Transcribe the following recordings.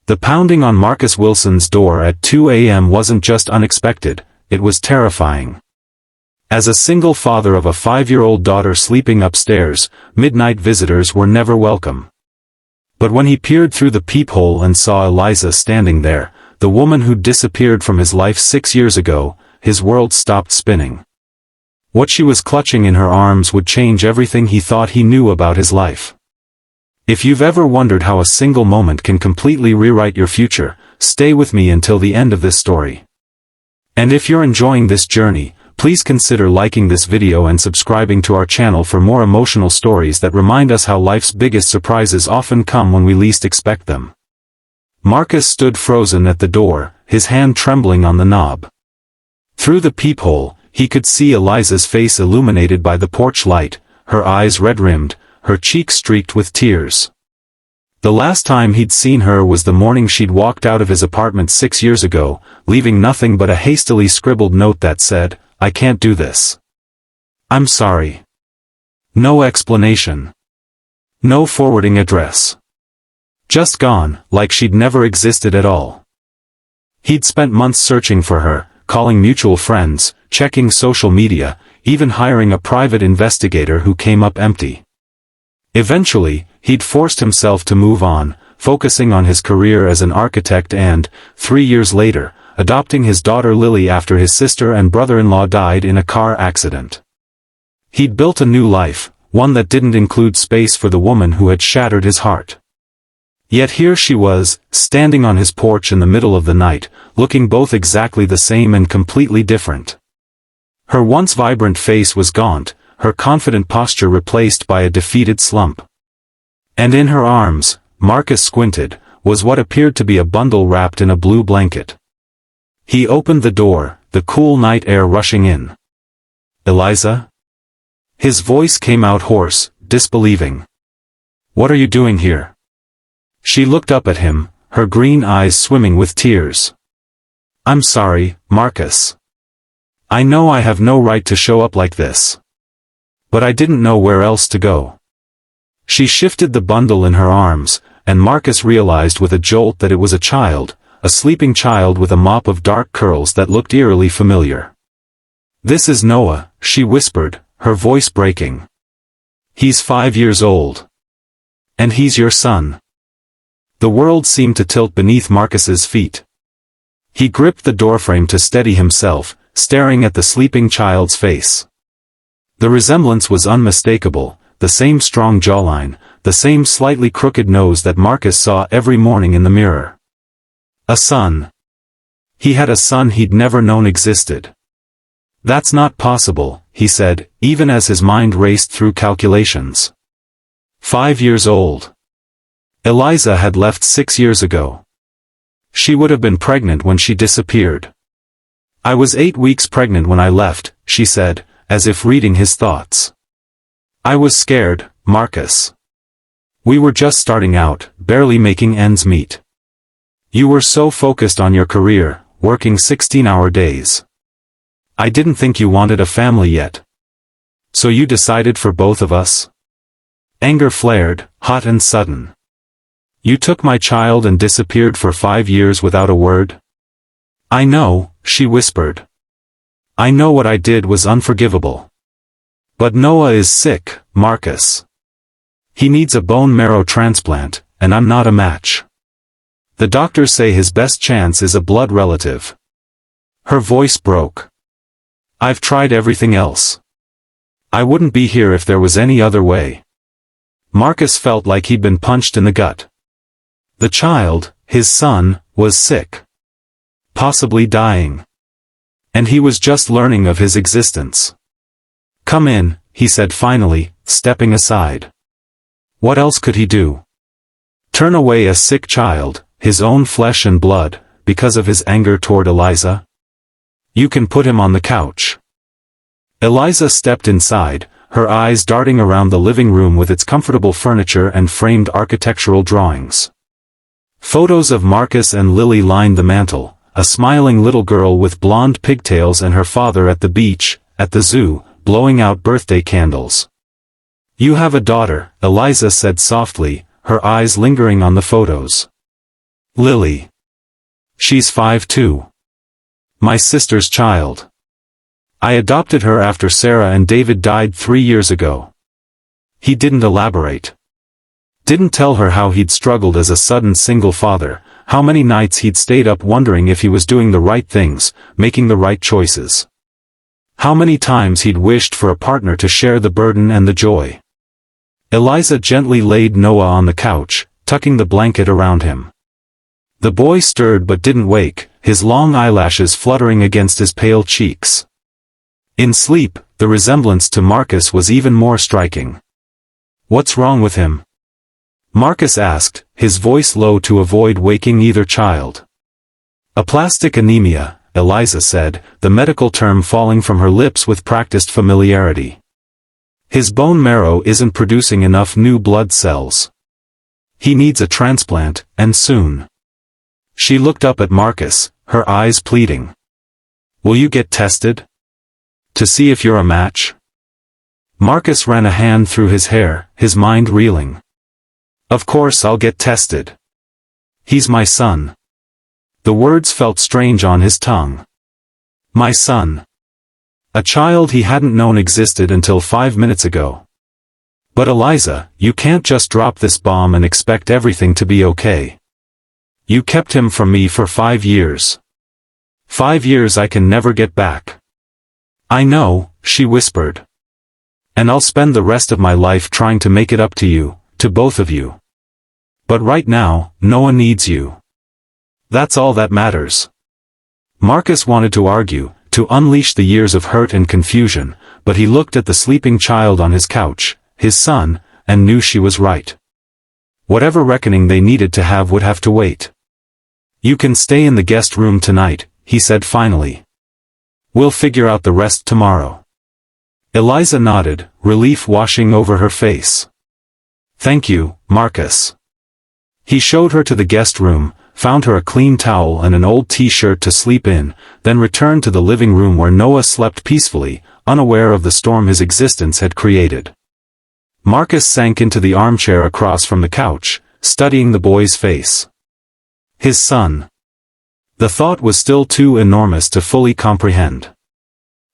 The pounding on Marcus Wilson's door at 2 a.m. wasn't just unexpected, it was terrifying. As a single father of a 5-year-old daughter sleeping upstairs, midnight visitors were never welcome. But when he peered through the peephole and saw Eliza standing there, the woman who'd disappeared from his life 6 years ago, his world stopped spinning. What she was clutching in her arms would change everything he thought he knew about his life. If you've ever wondered how a single moment can completely rewrite your future, stay with me until the end of this story. And if you're enjoying this journey, please consider liking this video and subscribing to our channel for more emotional stories that remind us how life's biggest surprises often come when we least expect them. Marcus stood frozen at the door, his hand trembling on the knob. Through the peephole, he could see Eliza's face illuminated by the porch light, her eyes red-rimmed, her cheeks streaked with tears. The last time he'd seen her was the morning she'd walked out of his apartment 6 years ago, leaving nothing but a hastily scribbled note that said, "I can't do this. I'm sorry." No explanation. No forwarding address. Just gone, like she'd never existed at all. He'd spent months searching for her, calling mutual friends, checking social media, even hiring a private investigator who came up empty. Eventually, he'd forced himself to move on, focusing on his career as an architect and, 3 years later, adopting his daughter Lily after his sister and brother-in-law died in a car accident. He'd built a new life, one that didn't include space for the woman who had shattered his heart. Yet here she was, standing on his porch in the middle of the night, looking both exactly the same and completely different. Her once vibrant face was gaunt, her confident posture replaced by a defeated slump. And in her arms, Marcus squinted, was what appeared to be a bundle wrapped in a blue blanket. He opened the door, the cool night air rushing in. "Eliza?" His voice came out hoarse, disbelieving. "What are you doing here?" She looked up at him, her green eyes swimming with tears. "I'm sorry, Marcus. I know I have no right to show up like this. But I didn't know where else to go." She shifted the bundle in her arms, and Marcus realized with a jolt that it was a child, a sleeping child with a mop of dark curls that looked eerily familiar. "This is Noah," she whispered, her voice breaking. "He's 5 years old. And he's your son." The world seemed to tilt beneath Marcus's feet. He gripped the doorframe to steady himself, staring at the sleeping child's face. The resemblance was unmistakable, the same strong jawline, the same slightly crooked nose that Marcus saw every morning in the mirror. A son. He had a son he'd never known existed. "That's not possible," he said, even as his mind raced through calculations. 5 years old. Eliza had left 6 years ago. She would have been pregnant when she disappeared. "I was 8 weeks pregnant when I left," she said, as if reading his thoughts. "I was scared, Marcus. We were just starting out, barely making ends meet. You were so focused on your career, working 16-hour days. I didn't think you wanted a family yet. So you decided for both of us?" Anger flared, hot and sudden. "You took my child and disappeared for 5 years without a word?" "I know," she whispered. "I know what I did was unforgivable. But Noah is sick, Marcus. He needs a bone marrow transplant, and I'm not a match. The doctors say his best chance is a blood relative." Her voice broke. "I've tried everything else. I wouldn't be here if there was any other way." Marcus felt like he'd been punched in the gut. The child, his son, was sick. Possibly dying. And he was just learning of his existence. "Come in," he said finally, stepping aside. What else could he do? Turn away a sick child, his own flesh and blood, because of his anger toward Eliza? "You can put him on the couch." Eliza stepped inside, her eyes darting around the living room with its comfortable furniture and framed architectural drawings. Photos of Marcus and Lily lined the mantel, a smiling little girl with blonde pigtails and her father at the beach, at the zoo, blowing out birthday candles. "You have a daughter," Eliza said softly, her eyes lingering on the photos. Lily. She's 5 too. My sister's child. I adopted her after Sarah and David died 3 years ago. He didn't elaborate. Didn't tell her how he'd struggled as a sudden single father, how many nights he'd stayed up wondering if he was doing the right things, making the right choices. How many times he'd wished for a partner to share the burden and the joy. Eliza gently laid Noah on the couch, tucking the blanket around him. The boy stirred but didn't wake, his long eyelashes fluttering against his pale cheeks. In sleep, the resemblance to Marcus was even more striking. "What's wrong with him?" Marcus asked, his voice low to avoid waking either child. "Aplastic anemia," Eliza said, the medical term falling from her lips with practiced familiarity. "His bone marrow isn't producing enough new blood cells. He needs a transplant, and soon." She looked up at Marcus, her eyes pleading. "Will you get tested? To see if you're a match?" Marcus ran a hand through his hair, his mind reeling. "Of course I'll get tested. He's my son." The words felt strange on his tongue. My son. A child he hadn't known existed until 5 minutes ago. "But Eliza, you can't just drop this bomb and expect everything to be okay. You kept him from me for 5 years. 5 years I can never get back." "I know," she whispered. "And I'll spend the rest of my life trying to make it up to you, to both of you. But right now, Noah needs you. That's all that matters." Marcus wanted to argue, to unleash the years of hurt and confusion, but he looked at the sleeping child on his couch, his son, and knew she was right. Whatever reckoning they needed to have would have to wait. "You can stay in the guest room tonight," he said finally. "We'll figure out the rest tomorrow." Eliza nodded, relief washing over her face. "Thank you, Marcus." He showed her to the guest room, found her a clean towel and an old t-shirt to sleep in, then returned to the living room where Noah slept peacefully, unaware of the storm his existence had created. Marcus sank into the armchair across from the couch, studying the boy's face. His son. The thought was still too enormous to fully comprehend.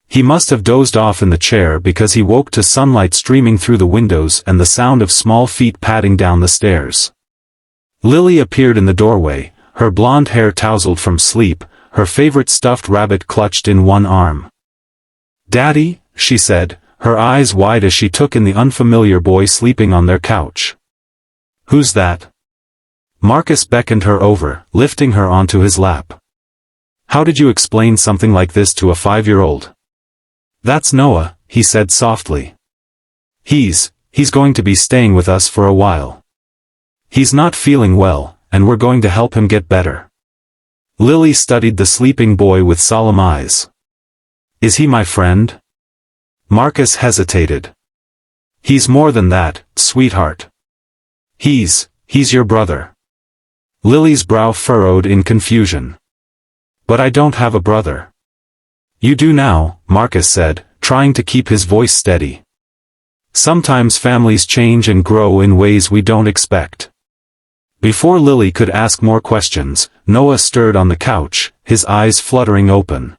He must have dozed off in the chair because he woke to sunlight streaming through the windows and the sound of small feet padding down the stairs. Lily appeared in the doorway, her blonde hair tousled from sleep, her favorite stuffed rabbit clutched in one arm. "Daddy," she said, her eyes wide as she took in the unfamiliar boy sleeping on their couch. "Who's that?" Marcus beckoned her over, lifting her onto his lap. "How did you explain something like this to a 5-year-old? "That's Noah," he said softly. He's going to be staying with us for a while. He's not feeling well, and we're going to help him get better." Lily studied the sleeping boy with solemn eyes. "Is he my friend?" Marcus hesitated. "He's more than that, sweetheart. He's your brother." Lily's brow furrowed in confusion. "But I don't have a brother." "You do now," Marcus said, trying to keep his voice steady. "Sometimes families change and grow in ways we don't expect." Before Lily could ask more questions, Noah stirred on the couch, his eyes fluttering open.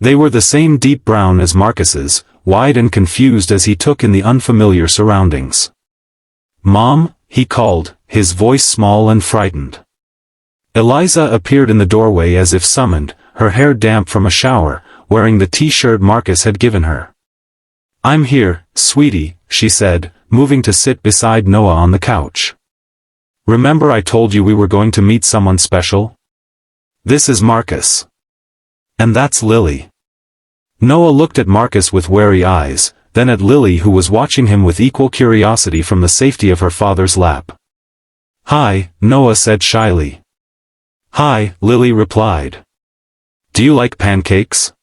They were the same deep brown as Marcus's, wide and confused as he took in the unfamiliar surroundings. "Mom," he called, his voice small and frightened. Eliza appeared in the doorway as if summoned, her hair damp from a shower, wearing the t-shirt Marcus had given her. "I'm here, sweetie," she said, moving to sit beside Noah on the couch. "Remember I told you we were going to meet someone special? This is Marcus. And that's Lily." Noah looked at Marcus with wary eyes, then at Lily who was watching him with equal curiosity from the safety of her father's lap. "Hi," Noah said shyly. "Hi," Lily replied. "Do you like pancakes?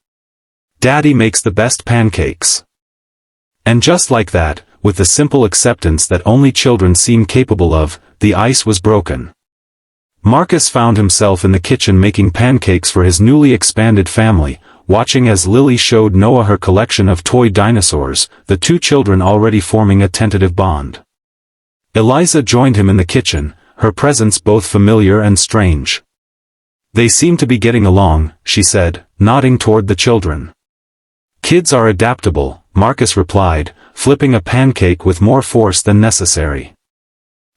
Daddy makes the best pancakes." And just like that, with the simple acceptance that only children seem capable of, the ice was broken. Marcus found himself in the kitchen making pancakes for his newly expanded family, watching as Lily showed Noah her collection of toy dinosaurs, the two children already forming a tentative bond. Eliza joined him in the kitchen, her presence both familiar and strange. "They seem to be getting along," she said, nodding toward the children. "Kids are adaptable," Marcus replied, flipping a pancake with more force than necessary.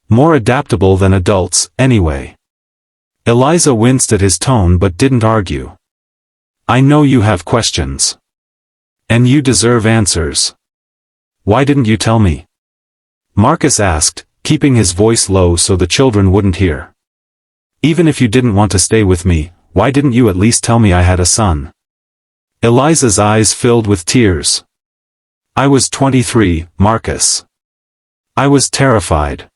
"More adaptable than adults, anyway." Eliza winced at his tone but didn't argue. "I know you have questions. And you deserve answers. Why didn't you tell me?" Marcus asked, keeping his voice low so the children wouldn't hear. "Even if you didn't want to stay with me, why didn't you at least tell me I had a son?" Eliza's eyes filled with tears. "I was 23, Marcus. I was terrified.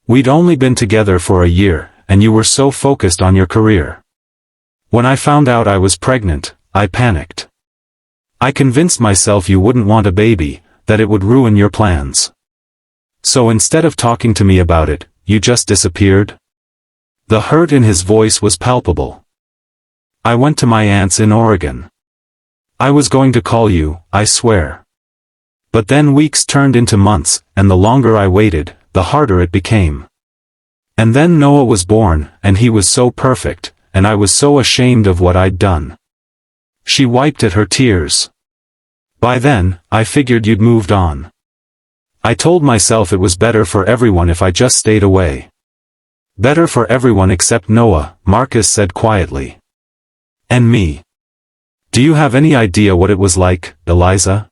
We'd only been together for a year, and you were so focused on your career. When I found out I was pregnant, I panicked. I convinced myself you wouldn't want a baby, that it would ruin your plans. So instead of talking to me about it, you just disappeared?" The hurt in his voice was palpable. "I went to my aunt's in Oregon. I was going to call you, I swear. But then weeks turned into months, and the longer I waited, the harder it became. And then Noah was born, and he was so perfect, and I was so ashamed of what I'd done." She wiped at her tears. "By then, I figured you'd moved on. I told myself it was better for everyone if I just stayed away." "Better for everyone except Noah," Marcus said quietly. "And me. Do you have any idea what it was like, Eliza?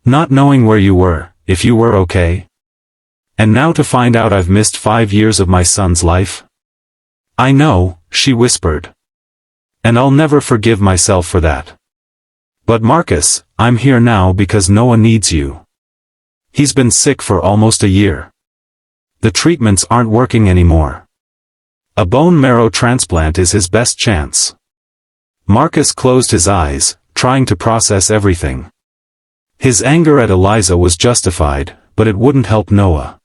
Not knowing where you were, if you were okay? And now to find out I've missed 5 years of my son's life?" "I know," she whispered. "And I'll never forgive myself for that. But Marcus, I'm here now because Noah needs you. He's been sick for almost a year. The treatments aren't working anymore. A bone marrow transplant is his best chance." Marcus closed his eyes, trying to process everything. His anger at Eliza was justified, but it wouldn't help Noah.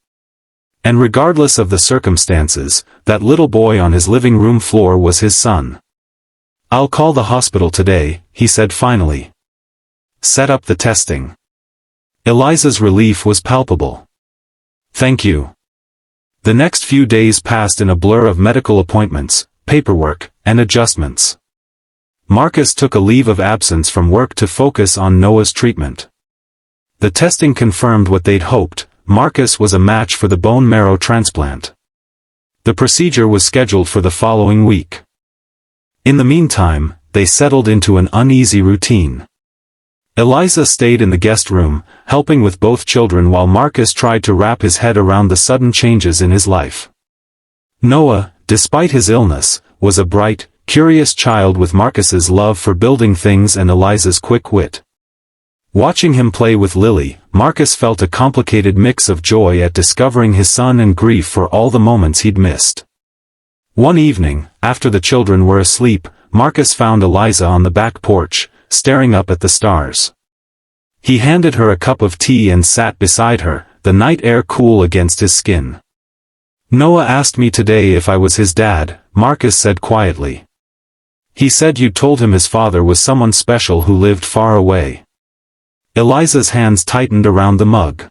And regardless of the circumstances, that little boy on his living room floor was his son. "I'll call the hospital today," he said finally. "Set up the testing." Eliza's relief was palpable. "Thank you." The next few days passed in a blur of medical appointments, paperwork, and adjustments. Marcus took a leave of absence from work to focus on Noah's treatment. The testing confirmed what they'd hoped: Marcus was a match for the bone marrow transplant. The procedure was scheduled for the following week. In the meantime, they settled into an uneasy routine. Eliza stayed in the guest room, helping with both children while Marcus tried to wrap his head around the sudden changes in his life. Noah, despite his illness, was a bright, curious child with Marcus's love for building things and Eliza's quick wit. Watching him play with Lily, Marcus felt a complicated mix of joy at discovering his son and grief for all the moments he'd missed. One evening, after the children were asleep, Marcus found Eliza on the back porch, staring up at the stars. He handed her a cup of tea and sat beside her, the night air cool against his skin. "Noah asked me today if I was his dad," Marcus said quietly. "He said you'd told him his father was someone special who lived far away." Eliza's hands tightened around the mug.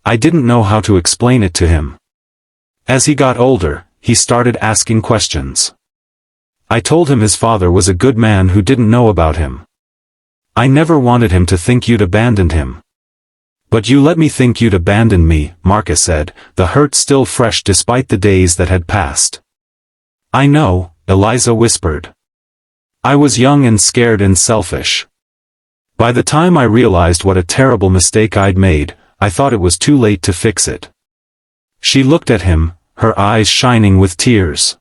"I didn't know how to explain it to him. As he got older, he started asking questions. I told him his father was a good man who didn't know about him. I never wanted him to think you'd abandoned him. But you let me think you'd abandoned me," Marcus said, the hurt still fresh despite the days that had passed. "I know," Eliza whispered. "I was young and scared and selfish. By the time I realized what a terrible mistake I'd made, I thought it was too late to fix it." She looked at him, her eyes shining with tears.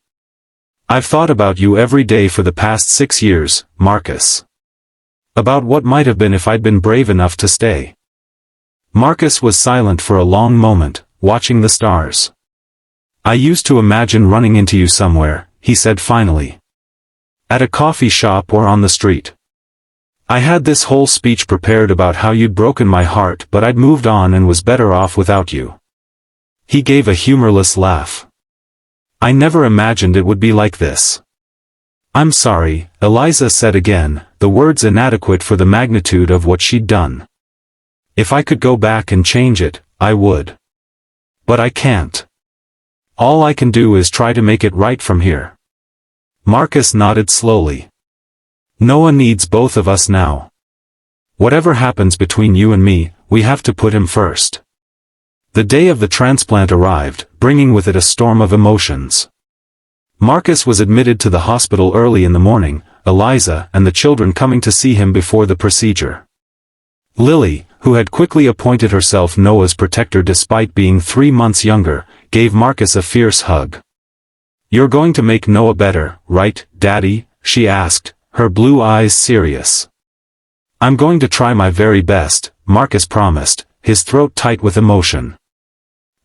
"I've thought about you every day for the past 6 years, Marcus. About what might have been if I'd been brave enough to stay." Marcus was silent for a long moment, watching the stars. "I used to imagine running into you somewhere," he said finally. "At a coffee shop or on the street. I had this whole speech prepared about how you'd broken my heart but I'd moved on and was better off without you." He gave a humorless laugh. "I never imagined it would be like this." "I'm sorry," Eliza said again, the words inadequate for the magnitude of what she'd done. "If I could go back and change it, I would. But I can't. all I can do is try to make it right from here. Marcus nodded slowly. Noah needs both of us now. Whatever happens between you and me, we have to put him first. The day of the transplant arrived, bringing with it a storm of emotions. Marcus was admitted to the hospital early in the morning, Eliza and the children coming to see him before the procedure. Lily, who had quickly appointed herself Noah's protector despite being 3 months younger, gave Marcus a fierce hug. "You're going to make Noah better, right, Daddy?" she asked, her blue eyes serious. "I'm going to try my very best," Marcus promised, his throat tight with emotion.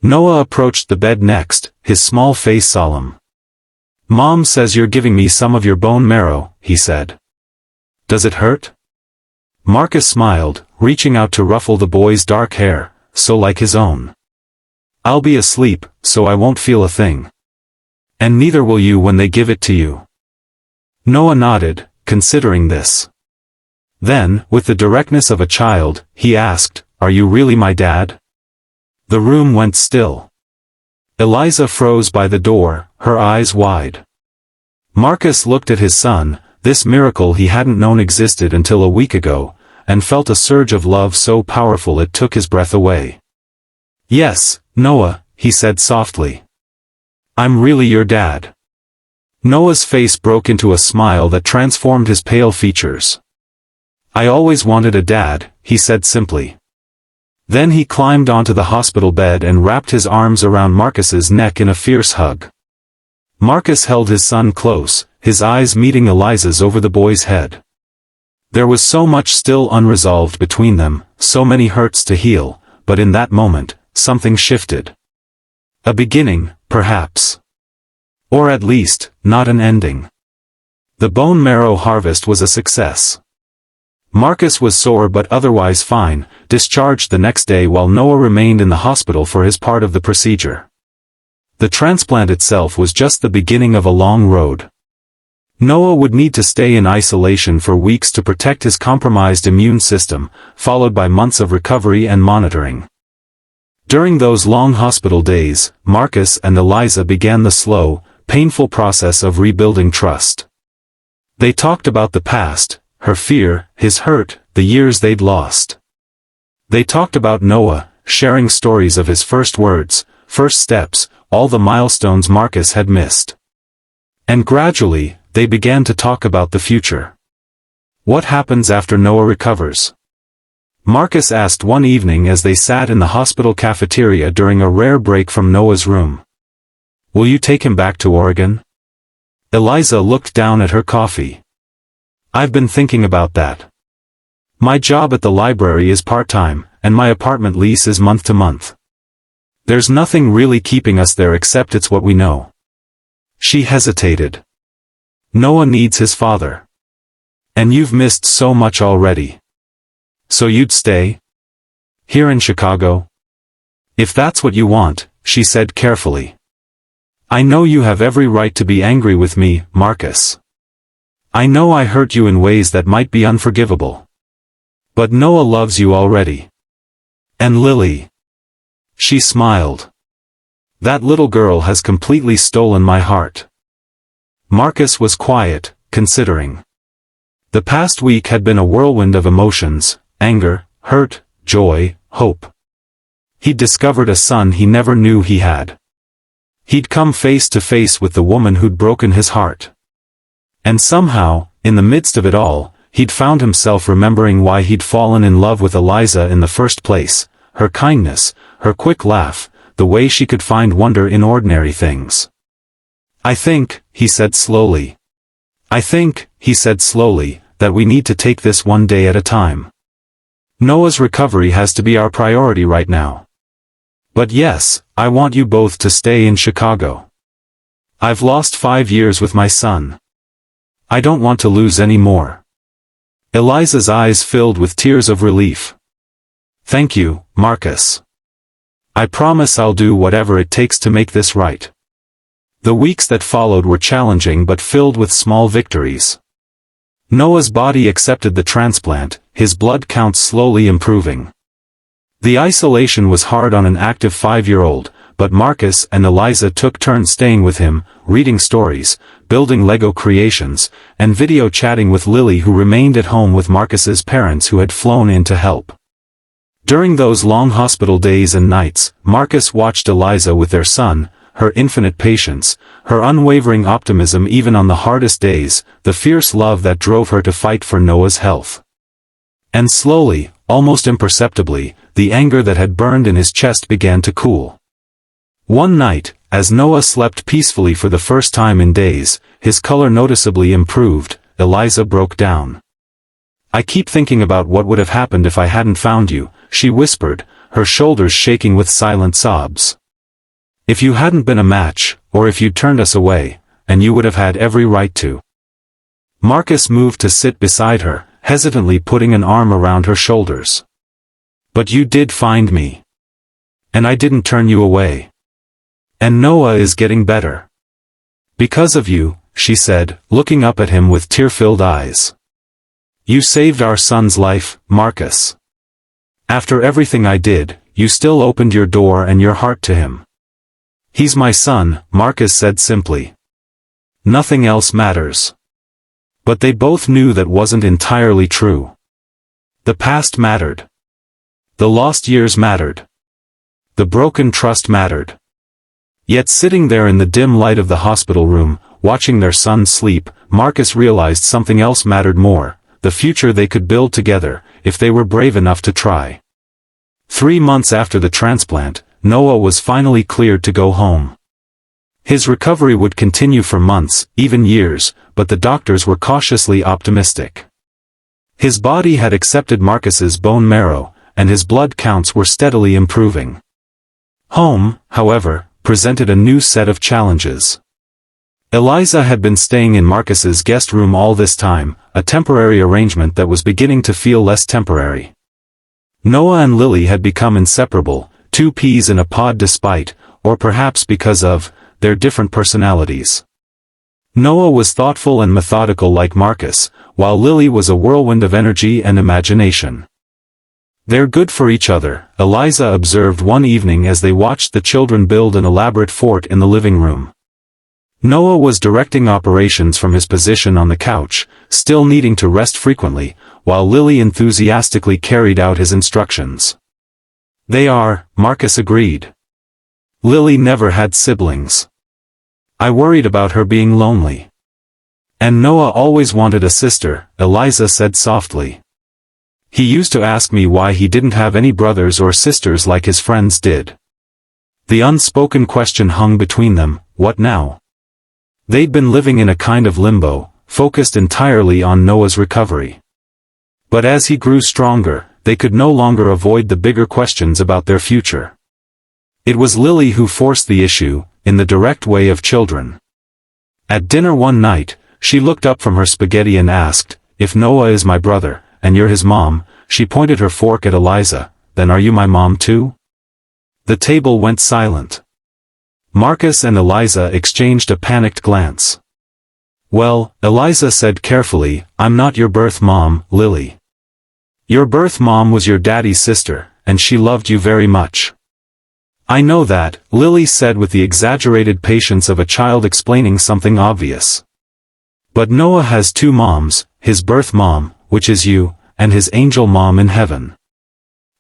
Noah approached the bed next, his small face solemn. "Mom says you're giving me some of your bone marrow," he said. "Does it hurt?" Marcus smiled, reaching out to ruffle the boy's dark hair, so like his own. "I'll be asleep, so I won't feel a thing. And neither will you when they give it to you." Noah nodded, considering this. Then, with the directness of a child, he asked, "Are you really my dad?" The room went still. Eliza froze by the door, her eyes wide. Marcus looked at his son, this miracle he hadn't known existed until a week ago, and felt a surge of love so powerful it took his breath away. "Yes, Noah," he said softly. "I'm really your dad." Noah's face broke into a smile that transformed his pale features. "I always wanted a dad," he said simply. Then he climbed onto the hospital bed and wrapped his arms around Marcus's neck in a fierce hug. Marcus held his son close, his eyes meeting Eliza's over the boy's head. There was so much still unresolved between them, so many hurts to heal, but in that moment, something shifted. A beginning, perhaps. Or at least, not an ending. The bone marrow harvest was a success. Marcus was sore but otherwise fine, discharged the next day while Noah remained in the hospital for his part of the procedure. The transplant itself was just the beginning of a long road. Noah would need to stay in isolation for weeks to protect his compromised immune system, followed by months of recovery and monitoring. During those long hospital days, Marcus and Eliza began the slow, painful process of rebuilding trust. They talked about the past, her fear, his hurt, the years they'd lost. They talked about Noah, sharing stories of his first words, first steps, all the milestones Marcus had missed. And gradually, they began to talk about the future. What happens after Noah recovers? Marcus asked one evening as they sat in the hospital cafeteria during a rare break from Noah's room. "Will you take him back to Oregon?" Eliza looked down at her coffee. "I've been thinking about that. My job at the library is part-time, and my apartment lease is month-to-month. There's nothing really keeping us there except it's what we know." She hesitated. "Noah needs his father. And you've missed so much already. So you'd stay? Here in Chicago?" "If that's what you want," she said carefully. "I know you have every right to be angry with me, Marcus. I know I hurt you in ways that might be unforgivable. But Noah loves you already. And Lily." She smiled. "That little girl has completely stolen my heart." Marcus was quiet, considering. The past week had been a whirlwind of emotions, anger, hurt, joy, hope. He'd discovered a son he never knew he had. He'd come face to face with the woman who'd broken his heart. And somehow, in the midst of it all, he'd found himself remembering why he'd fallen in love with Eliza in the first place, her kindness, her quick laugh, the way she could find wonder in ordinary things. "I think," he said slowly. "That we need to take this one day at a time. Noah's recovery has to be our priority right now. But yes, I want you both to stay in Chicago. I've lost 5 years with my son. I don't want to lose any more." Eliza's eyes filled with tears of relief. "Thank you, Marcus. I promise I'll do whatever it takes to make this right." The weeks that followed were challenging but filled with small victories. Noah's body accepted the transplant, his blood counts slowly improving. The isolation was hard on an active 5-year-old, but Marcus and Eliza took turns staying with him, reading stories, building Lego creations, and video chatting with Lily, who remained at home with Marcus's parents who had flown in to help. During those long hospital days and nights, Marcus watched Eliza with their son, her infinite patience, her unwavering optimism even on the hardest days, the fierce love that drove her to fight for Noah's health. And slowly, almost imperceptibly, the anger that had burned in his chest began to cool. One night, as Noah slept peacefully for the first time in days, his color noticeably improved. Eliza broke down. "I keep thinking about what would have happened if I hadn't found you," she whispered, her shoulders shaking with silent sobs. "If you hadn't been a match, or if you'd turned us away, and you would have had every right to." Marcus moved to sit beside her, hesitantly putting an arm around her shoulders. "But you did find me. And I didn't turn you away. And Noah is getting better. Because of you," she said, looking up at him with tear-filled eyes. "You saved our son's life, Marcus. After everything I did, you still opened your door and your heart to him." "He's my son," Marcus said simply. "Nothing else matters." But they both knew that wasn't entirely true. The past mattered. The lost years mattered. The broken trust mattered. Yet sitting there in the dim light of the hospital room, watching their son sleep, Marcus realized something else mattered more, the future they could build together, if they were brave enough to try. 3 months after the transplant, Noah was finally cleared to go home. His recovery would continue for months, even years, but the doctors were cautiously optimistic. His body had accepted Marcus's bone marrow, and his blood counts were steadily improving. Home, however, presented a new set of challenges. Eliza had been staying in Marcus's guest room all this time, a temporary arrangement that was beginning to feel less temporary. Noah and Lily had become inseparable, two peas in a pod despite, or perhaps because of, their different personalities. Noah was thoughtful and methodical like Marcus, while Lily was a whirlwind of energy and imagination. "They're good for each other," Eliza observed one evening as they watched the children build an elaborate fort in the living room. Noah was directing operations from his position on the couch, still needing to rest frequently, while Lily enthusiastically carried out his instructions. "They are," Marcus agreed. "Lily never had siblings. I worried about her being lonely. And Noah always wanted a sister," Eliza said softly. "He used to ask me why he didn't have any brothers or sisters like his friends did." The unspoken question hung between them, what now? They'd been living in a kind of limbo, focused entirely on Noah's recovery. But as he grew stronger, they could no longer avoid the bigger questions about their future. It was Lily who forced the issue, in the direct way of children. At dinner one night, she looked up from her spaghetti and asked, "If Noah is my brother, and you're his mom," she pointed her fork at Eliza, "then are you my mom too?" The table went silent. Marcus and Eliza exchanged a panicked glance. "Well," Eliza said carefully, "I'm not your birth mom, Lily. Your birth mom was your daddy's sister, and she loved you very much." "I know that," Lily said with the exaggerated patience of a child explaining something obvious. "But Noah has two moms, his birth mom, which is you, and his angel mom in heaven.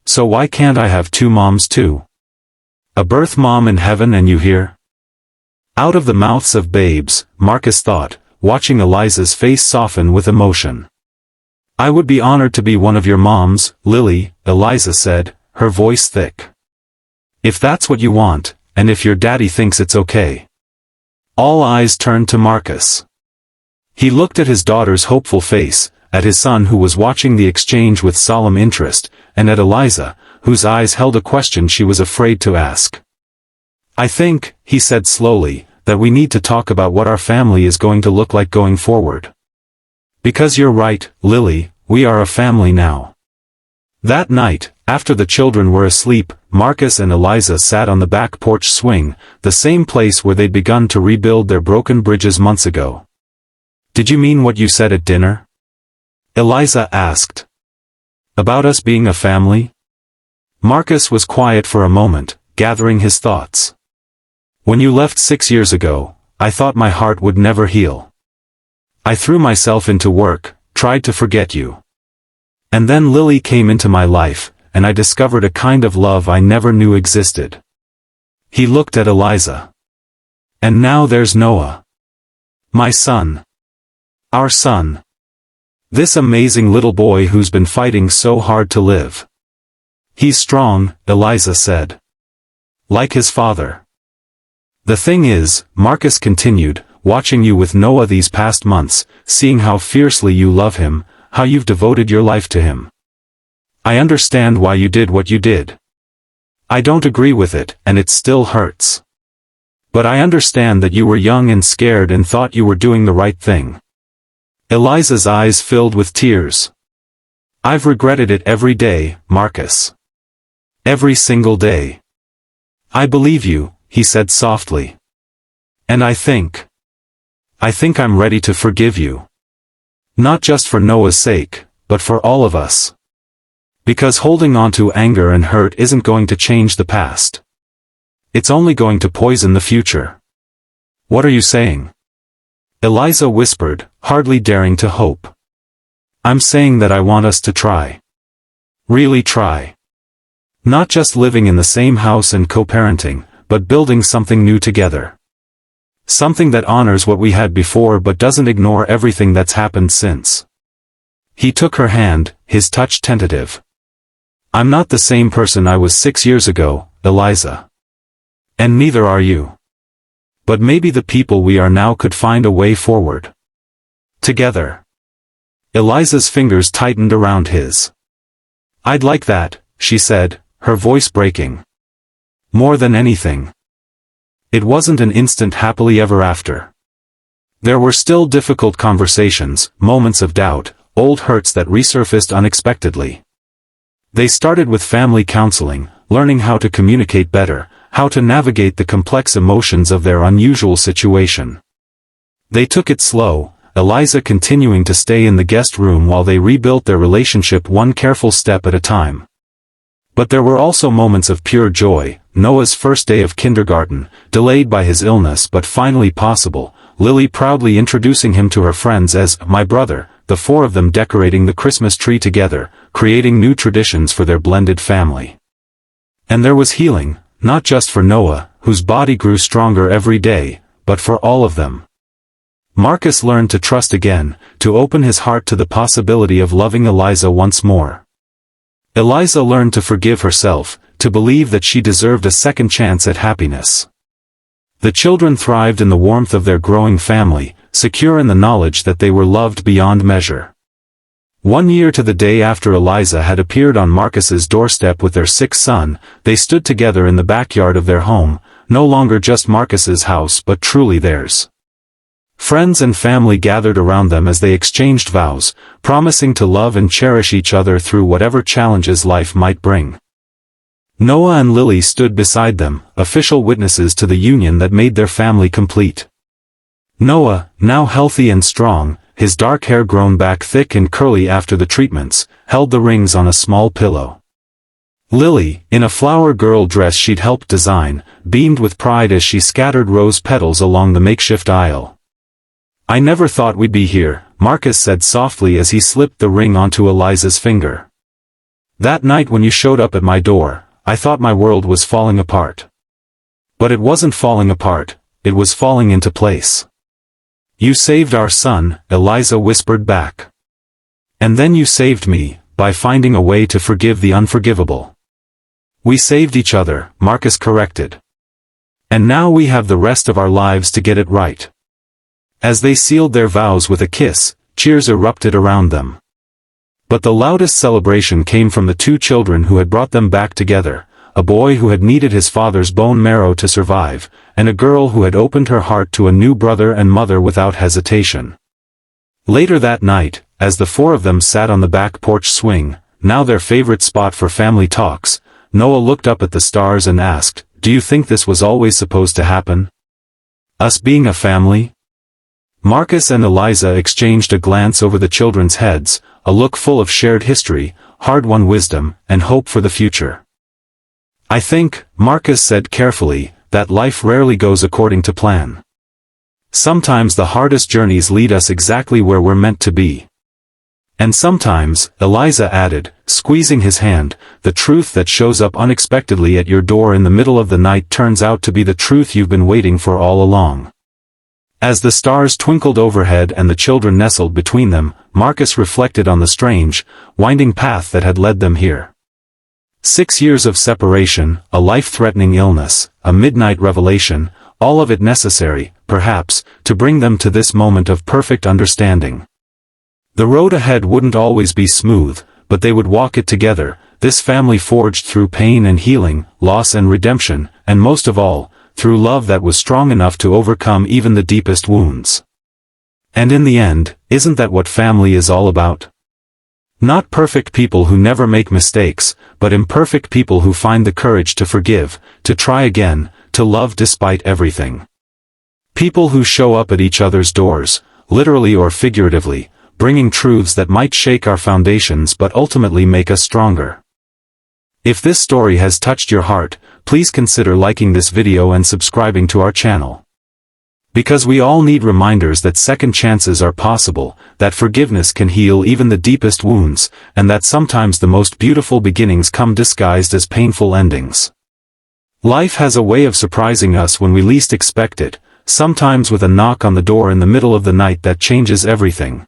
So why can't I have two moms too? A birth mom in heaven and you here?" Out of the mouths of babes, Marcus thought, watching Eliza's face soften with emotion. "I would be honored to be one of your moms, Lily," Eliza said, her voice thick. "If that's what you want, and if your daddy thinks it's okay." All eyes turned to Marcus. He looked at his daughter's hopeful face, at his son who was watching the exchange with solemn interest, and at Eliza, whose eyes held a question she was afraid to ask. "I think," he said slowly, "that we need to talk about what our family is going to look like going forward. Because you're right, Lily, we are a family now." That night, after the children were asleep, Marcus and Eliza sat on the back porch swing, the same place where they'd begun to rebuild their broken bridges months ago. "Did you mean what you said at dinner?" Eliza asked. "About us being a family?" Marcus was quiet for a moment, gathering his thoughts. When you left 6 years ago, I thought my heart would never heal. I threw myself into work, tried to forget you. And then Lily came into my life, and I discovered a kind of love I never knew existed." He looked at Eliza. "And now there's Noah. My son. Our son. This amazing little boy who's been fighting so hard to live. He's strong," Eliza said. "Like his father. The thing is," Marcus continued, "watching you with Noah these past months, seeing how fiercely you love him, how you've devoted your life to him. I understand why you did what you did. I don't agree with it, and it still hurts. But I understand that you were young and scared and thought you were doing the right thing." Eliza's eyes filled with tears. "I've regretted it every day, Marcus. Every single day." "I believe you," he said softly. "And I think I'm ready to forgive you. Not just for Noah's sake, but for all of us. Because holding on to anger and hurt isn't going to change the past. It's only going to poison the future." "What are you saying?" Eliza whispered, hardly daring to hope. "I'm saying that I want us to try. Really try. Not just living in the same house and co-parenting, but building something new together. Something that honors what we had before but doesn't ignore everything that's happened since." He took her hand, his touch tentative. "I'm not the same person I was 6 years ago, Eliza. And neither are you. But maybe the people we are now could find a way forward. Together." Eliza's fingers tightened around his. "I'd like that," she said, her voice breaking. "More than anything." It wasn't an instant happily ever after. There were still difficult conversations, moments of doubt, old hurts that resurfaced unexpectedly. They started with family counseling, learning how to communicate better, how to navigate the complex emotions of their unusual situation. They took it slow, Eliza continuing to stay in the guest room while they rebuilt their relationship one careful step at a time. But there were also moments of pure joy, Noah's first day of kindergarten, delayed by his illness but finally possible, Lily proudly introducing him to her friends as "my brother," the four of them decorating the Christmas tree together, creating new traditions for their blended family. And there was healing, not just for Noah, whose body grew stronger every day, but for all of them. Marcus learned to trust again, to open his heart to the possibility of loving Eliza once more. Eliza learned to forgive herself, to believe that she deserved a second chance at happiness. The children thrived in the warmth of their growing family, secure in the knowledge that they were loved beyond measure. 1 year to the day after Eliza had appeared on Marcus's doorstep with their sixth son, they stood together in the backyard of their home, no longer just Marcus's house but truly theirs. Friends and family gathered around them as they exchanged vows, promising to love and cherish each other through whatever challenges life might bring. Noah and Lily stood beside them, official witnesses to the union that made their family complete. Noah, now healthy and strong, his dark hair grown back thick and curly after the treatments, held the rings on a small pillow. Lily, in a flower girl dress she'd helped design, beamed with pride as she scattered rose petals along the makeshift aisle. "I never thought we'd be here," Marcus said softly as he slipped the ring onto Eliza's finger. "That night when you showed up at my door, I thought my world was falling apart. But it wasn't falling apart, it was falling into place. You saved our son," Eliza whispered back. "And then you saved me, by finding a way to forgive the unforgivable." "We saved each other," Marcus corrected. "And now we have the rest of our lives to get it right." As they sealed their vows with a kiss, cheers erupted around them. But the loudest celebration came from the two children who had brought them back together, a boy who had needed his father's bone marrow to survive, and a girl who had opened her heart to a new brother and mother without hesitation. Later that night, as the four of them sat on the back porch swing, now their favorite spot for family talks, Noah looked up at the stars and asked, "Do you think this was always supposed to happen? Us being a family?" Marcus and Eliza exchanged a glance over the children's heads, a look full of shared history, hard-won wisdom, and hope for the future. "I think," Marcus said carefully, that life rarely goes according to plan. Sometimes the hardest journeys lead us exactly where we're meant to be. And sometimes, Eliza added, squeezing his hand, the truth that shows up unexpectedly at your door in the middle of the night turns out to be the truth you've been waiting for all along. As the stars twinkled overhead and the children nestled between them, Marcus reflected on the strange, winding path that had led them here. 6 years of separation, a life-threatening illness, a midnight revelation, all of it necessary, perhaps, to bring them to this moment of perfect understanding. The road ahead wouldn't always be smooth, but they would walk it together, this family forged through pain and healing, loss and redemption, and most of all, through love that was strong enough to overcome even the deepest wounds. And in the end, isn't that what family is all about? Not perfect people who never make mistakes, but imperfect people who find the courage to forgive, to try again, to love despite everything. People who show up at each other's doors, literally or figuratively, bringing truths that might shake our foundations but ultimately make us stronger. If this story has touched your heart, please consider liking this video and subscribing to our channel. Because we all need reminders that second chances are possible, that forgiveness can heal even the deepest wounds, and that sometimes the most beautiful beginnings come disguised as painful endings. Life has a way of surprising us when we least expect it, sometimes with a knock on the door in the middle of the night that changes everything.